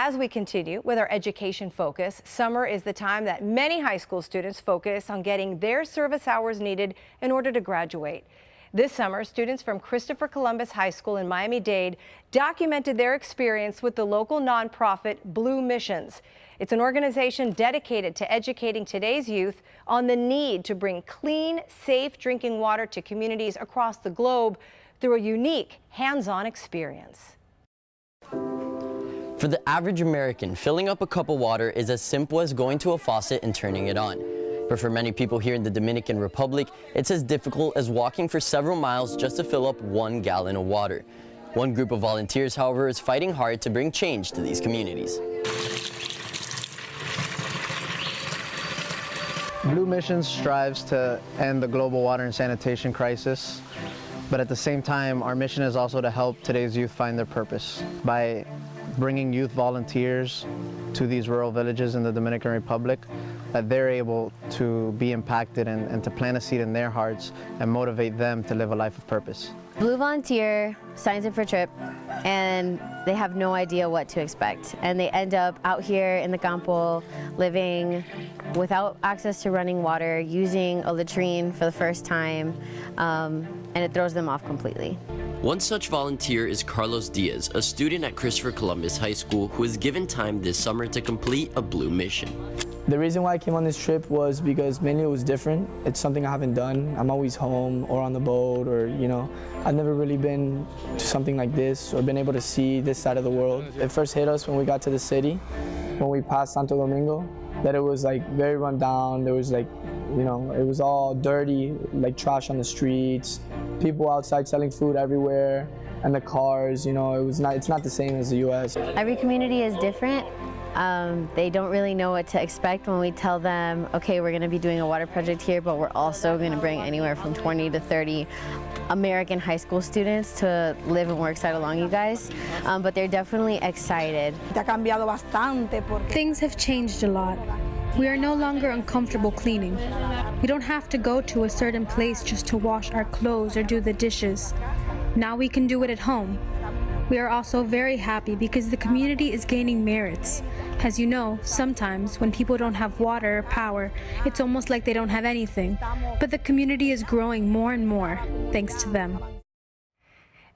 As we continue with our education focus, summer is the time that many high school students focus on getting their service hours needed in order to graduate. This summer, students from Christopher Columbus High School in Miami-Dade documented their experience with the local nonprofit BLUE Missions. It's an organization dedicated to educating today's youth on the need to bring clean, safe drinking water to communities across the globe through a unique hands-on experience. For the average American, filling up a cup of water is as simple as going to a faucet and turning it on. But for many people here in the Dominican Republic, it's as difficult as walking for several miles just to fill up 1 gallon of water. One group of volunteers, however, is fighting hard to bring change to these communities. Blue Missions strives to end the global water and sanitation crisis, but at the same time, our mission is also to help today's youth find their purpose by bringing youth volunteers to these rural villages in the Dominican Republic, that they're able to be impacted and to plant a seed in their hearts and motivate them to live a life of purpose. Blue volunteer signs up for a trip and they have no idea what to expect, and they end up out here in the campo living without access to running water, using a latrine for the first time, and it throws them off completely. One such volunteer is Carlos Diaz, a student at Christopher Columbus High School who was given time this summer to complete a Blue Mission. The reason why I came on this trip was because mainly it was different. It's something I haven't done. I'm always home or on the boat, or I've never really been to something like this or been able to see this side of the world. It first hit us when we got to the city, when we passed Santo Domingo, that it was like very run down. There was like, it was all dirty, like trash on the streets, people outside selling food everywhere, and the cars, it's not the same as the US. Every community is different. They don't really know what to expect when we tell them, okay, we're going to be doing a water project here, but we're also going to bring anywhere from 20 to 30 American high school students to live and work side along you guys. But they're definitely excited. Things have changed a lot. We are no longer uncomfortable cleaning. We don't have to go to a certain place just to wash our clothes or do the dishes. Now we can do it at home. We are also very happy because the community is gaining merits. As you know, sometimes when people don't have water or power, it's almost like they don't have anything. But the community is growing more and more, thanks to them.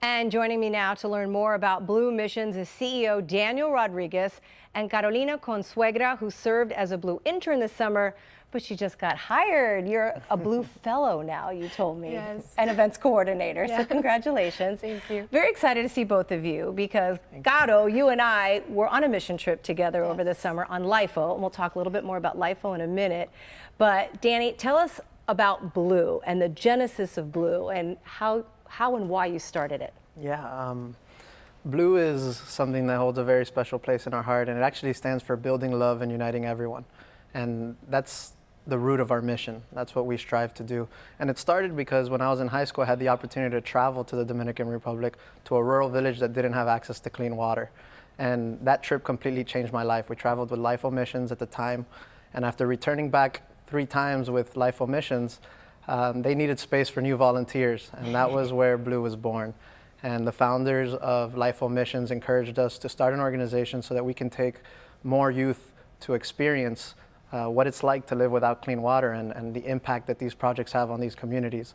And joining me now to learn more about Blue Missions is CEO Daniel Rodriguez and Carolina Consuegra, who served as a Blue intern this summer, but she just got hired. You're a Blue fellow now, you told me, yes. And events coordinator. Yes. So congratulations. Thank you. Very excited to see both of you because, Caro, you and I were on a mission trip together over the summer on LIFO, and we'll talk a little bit more about LIFO in a minute. But Danny, tell us about Blue and the genesis of Blue and how and why you started it. Yeah, Blue is something that holds a very special place in our heart, and it actually stands for building love and uniting everyone. And that's the root of our mission. That's what we strive to do. And it started because when I was in high school, I had the opportunity to travel to the Dominican Republic to a rural village that didn't have access to clean water. And that trip completely changed my life. We traveled with LIFO Missions at the time. And after returning back 3 times with LIFO Missions, they needed space for new volunteers. And that was where Blue was born. And the founders of LIFO Missions encouraged us to start an organization so that we can take more youth to experience what it's like to live without clean water and the impact that these projects have on these communities.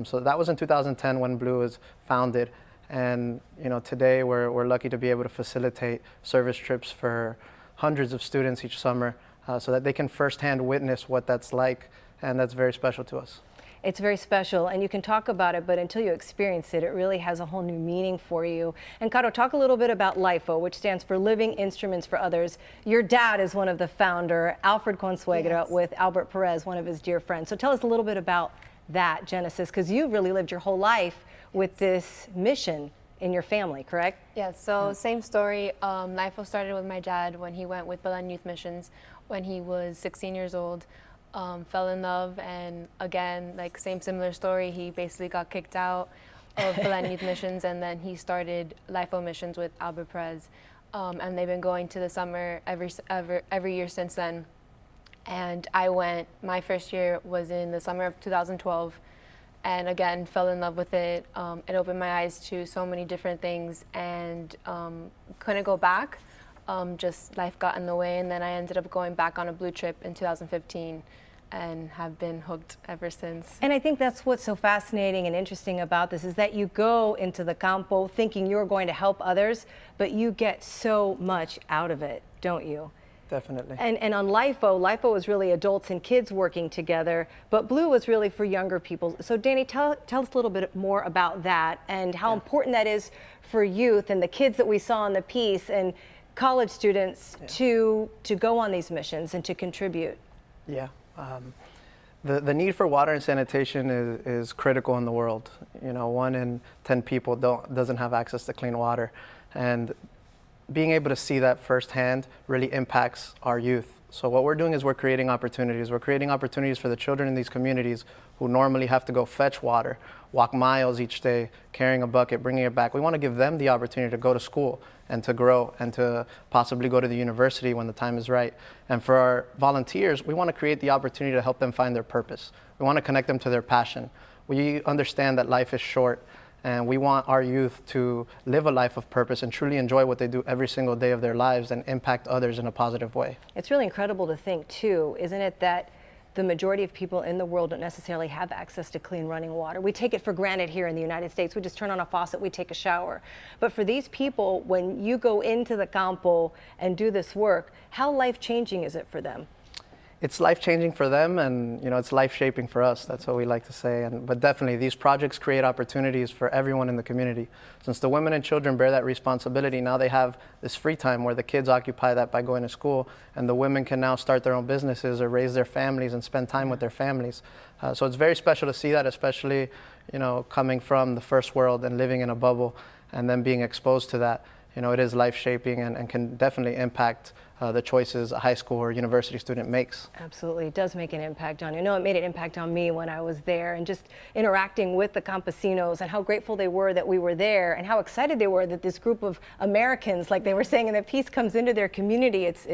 So that was in 2010 when Blue was founded. And today we're lucky to be able to facilitate service trips for hundreds of students each summer so that they can firsthand witness what that's like, and that's very special to us. It's very special, and you can talk about it, but until you experience it, it really has a whole new meaning for you. And Caro, talk a little bit about LIFO, which stands for Living Instruments for Others. Your dad is one of the founder, Alfred Consuegra, yes, with Albert Perez, one of his dear friends. So tell us a little bit about that genesis, because you've really lived your whole life with this mission in your family, correct? Yes, so same story. LIFO started with my dad when he went with Belen Youth Missions when he was 16 years old. Fell in love, and again, like similar story, he basically got kicked out of Belen Youth Missions, and then he started LIFO Missions with Albert Perez, and they've been going to the summer every year since then. And I went, my first year was in the summer of 2012, and again, fell in love with it. It opened my eyes to so many different things, and couldn't go back. just life got in the way, and then I ended up going back on a blue trip in 2015 and have been hooked ever since. And I think that's what's so fascinating and interesting about this is that you go into the campo thinking you're going to help others, but you get so much out of it, don't you? Definitely. And on LIFO is really adults and kids working together, but Blue was really for younger people. So Danny, tell us a little bit more about that and how important that is for youth and the kids that we saw in the piece and college students to go on these missions and to contribute. Yeah. The need for water and sanitation is critical in the world. You know, 1 in 10 people doesn't have access to clean water, and being able to see that firsthand really impacts our youth. So what we're doing is we're creating opportunities. We're creating opportunities for the children in these communities who normally have to go fetch water, walk miles each day, carrying a bucket, bringing it back. We want to give them the opportunity to go to school and to grow and to possibly go to the university when the time is right. And for our volunteers, we want to create the opportunity to help them find their purpose. We want to connect them to their passion. We understand that life is short, and we want our youth to live a life of purpose and truly enjoy what they do every single day of their lives and impact others in a positive way. It's really incredible to think too, isn't it, that the majority of people in the world don't necessarily have access to clean running water. We take it for granted here in the United States. We just turn on a faucet, we take a shower. But for these people, when you go into the campo and do this work, how life-changing is it for them? It's life-changing for them, and you know, it's life-shaping for us. That's what we like to say. But definitely, these projects create opportunities for everyone in the community. Since the women and children bear that responsibility, now they have this free time where the kids occupy that by going to school, and the women can now start their own businesses or raise their families and spend time with their families. So it's very special to see that, especially, you know, coming from the first world and living in a bubble, and then being exposed to that. You know, it is life-shaping and can definitely impact the choices a high school or university student makes. Absolutely, it does make an impact on you. I know it made an impact on me when I was there, and just interacting with the campesinos and how grateful they were that we were there and how excited they were that this group of Americans, like they were saying in the piece, comes into their community. It's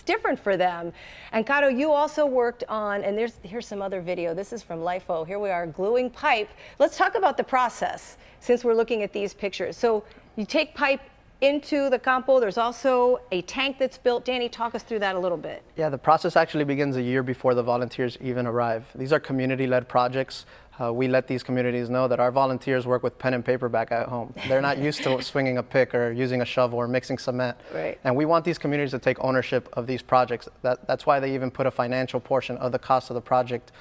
different for them. And Caro, you also worked on, and here's some other video. This is from LIFO. Here we are gluing pipe. Let's talk about the process since we're looking at these pictures. So you take pipe into the campo. There's also a tank that's built. Danny, talk us through that a little bit. Yeah, the process actually begins a year before the volunteers even arrive. These are community-led projects. We let these communities know that our volunteers work with pen and paper back at home. They're not used to swinging a pick or using a shovel or mixing cement. Right. And we want these communities to take ownership of these projects. That's why they even put a financial portion of the cost of the project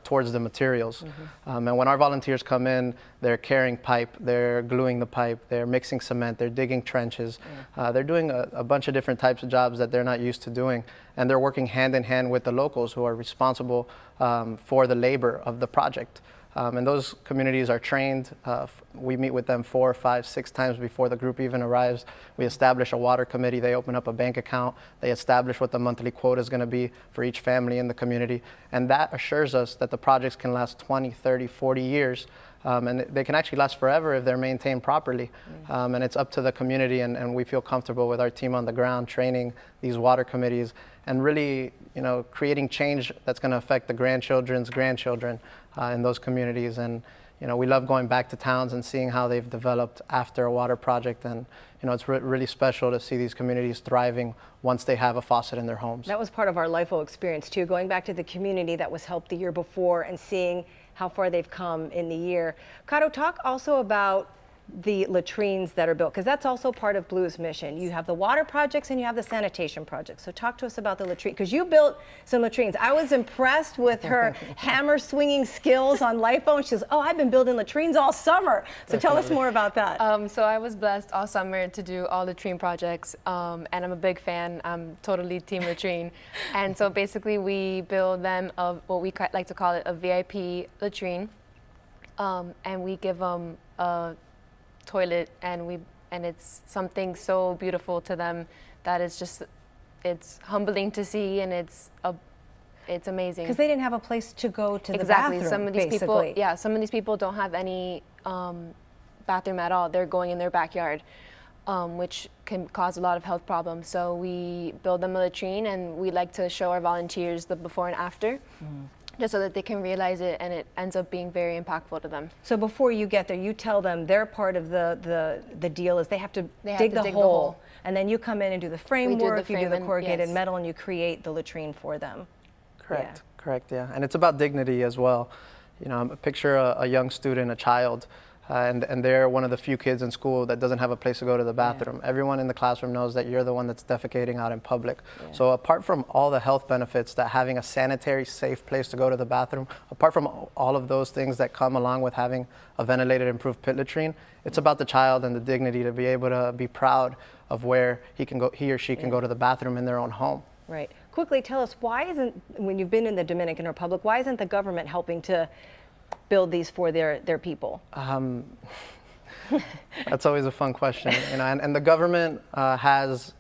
towards the materials. And when our volunteers come in, they're carrying pipe, they're gluing the pipe, they're mixing cement, they're digging trenches. They're doing a bunch of different types of jobs that they're not used to doing. And they're working hand in hand with the locals who are responsible for the labor of the project. And those communities are trained. We meet with them 4, 5, 6 times before the group even arrives. We establish a water committee. They open up a bank account. They establish what the monthly quota is going to be for each family in the community. And that assures us that the projects can last 20, 30, 40 years. And they can actually last forever if they're maintained properly. And it's up to the community, and we feel comfortable with our team on the ground training these water committees and really, you know, creating change that's going to affect the grandchildren's grandchildren in those communities. And you know, we love going back to towns and seeing how they've developed after a water project. And you know, it's really special to see these communities thriving once they have a faucet in their homes. That was part of our LIFO experience too, going back to the community that was helped the year before and seeing how far they've come in the year. Caro, talk also about the latrines that are built, because that's also part of Blue's mission. You have the water projects and you have the sanitation projects. So talk to us about the latrine, because you built some latrines. I was impressed with her hammer swinging skills on LIFO, and she says, oh, I've been building latrines all summer. So tell us more about that. So I was blessed all summer to do all latrine projects, and I'm a big fan. I'm totally team latrine. And so basically we build them of what we like to call it a VIP latrine, and we give them a toilet, and it's something so beautiful to them that it's humbling to see, and it's amazing. Because they didn't have a place to go to the Exactly. bathroom, Some of these basically. people, some of these people don't have any bathroom at all. They're going in their backyard, which can cause a lot of health problems. So we build them a latrine, and we like to show our volunteers the before and after. Just so that they can realize it, and it ends up being very impactful to them. So before you get there, you tell them their part of the deal is they have to dig the the hole. and then you come in and do the framework, you do the frame and- corrugated yes. metal, and you create the latrine for them. Correct, correct, yeah. And it's about dignity as well. You know, picture a young student, a child, and they're one of the few kids in school that doesn't have a place to go to the bathroom. Everyone in the classroom knows that you're the one that's defecating out in public. So apart from all the health benefits that having a sanitary, safe place to go to the bathroom, apart from all of those things that come along with having a ventilated, improved pit latrine, it's about the child and the dignity to be able to be proud of where he or she can go to the bathroom in their own home. Right. Quickly tell us, why isn't, when you've been in the Dominican Republic, why isn't the government helping to build these for their people? That's always a fun question, you know. And the government has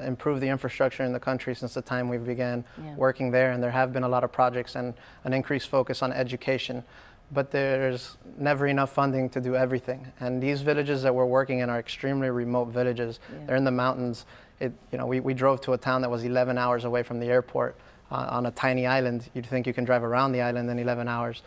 improved the infrastructure in the country since the time we began working there, and there have been a lot of projects and an increased focus on education. But there's never enough funding to do everything. And these villages that we're working in are extremely remote villages. They're in the mountains. You know, we drove to a town that was 11 hours away from the airport on a tiny island. You'd think you can drive around the island in 11 hours.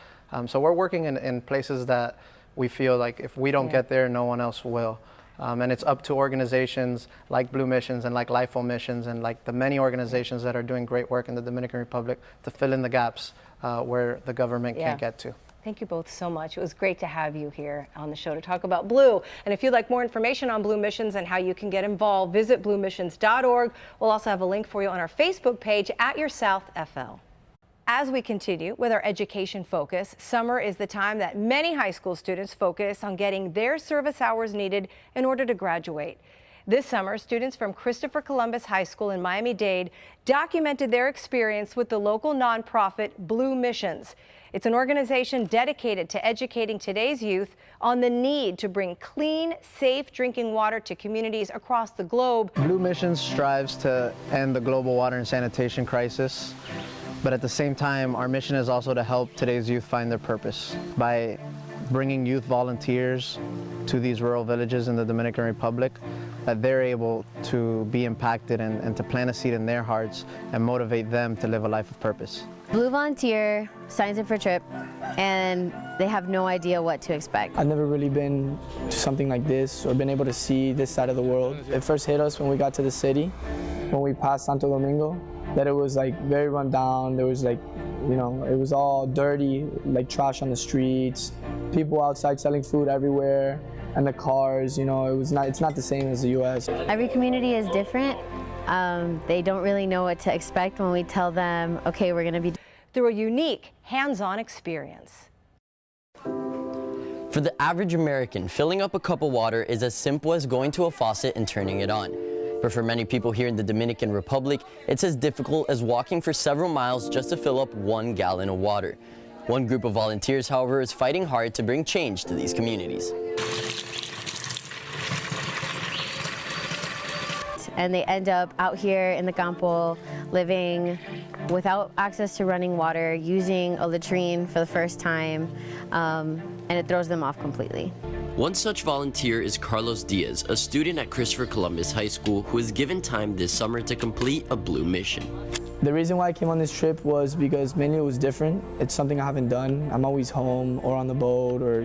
So we're working in places that we feel like if we don't get there, no one else will. And it's up to organizations like Blue Missions and like LIFO Missions and like the many organizations that are doing great work in the Dominican Republic to fill in the gaps where the government can't get to. Thank you both so much. It was great to have you here on the show to talk about Blue. And if you'd like more information on Blue Missions and how you can get involved, visit bluemissions.org. We'll also have a link for you on our Facebook page at Your South FL. As we continue with our education focus, summer is the time that many high school students focus on getting their service hours needed in order to graduate. This summer, students from Christopher Columbus High School in Miami-Dade documented their experience with the local nonprofit Blue Missions. It's an organization dedicated to educating today's youth on the need to bring clean, safe drinking water to communities across the globe. Blue Missions strives to end the global water and sanitation crisis, but at the same time, our mission is also to help today's youth find their purpose by bringing youth volunteers to these rural villages in the Dominican Republic, that they're able to be impacted and to plant a seed in their hearts and motivate them to live a life of purpose. Blue volunteer signs up for a trip and they have no idea what to expect. I've never really been to something like this or been able to see this side of the world. It first hit us when we got to the city, when we passed Santo Domingo, that it was like very run down. There was like, you know, it was all dirty, like trash on the streets, people outside selling food everywhere, and the cars, you know, it's not the same as the US. Every community is different. They don't really know what to expect when we tell them, okay, we're gonna be Through a unique hands-on experience. For the average American, filling up a cup of water is as simple as going to a faucet and turning it on. But for many people here in the Dominican Republic, it's as difficult as walking for several miles just to fill up 1 gallon of water. One group of volunteers, however, is fighting hard to bring change to these communities. and they end up out here in the campo living without access to running water, using a latrine for the first time, and it throws them off completely. One such volunteer is Carlos Diaz, a student at Christopher Columbus High School who was given time this summer to complete a Blue Mission. The reason why I came on this trip was because mainly it was different. It's something I haven't done. I'm always home or on the boat or,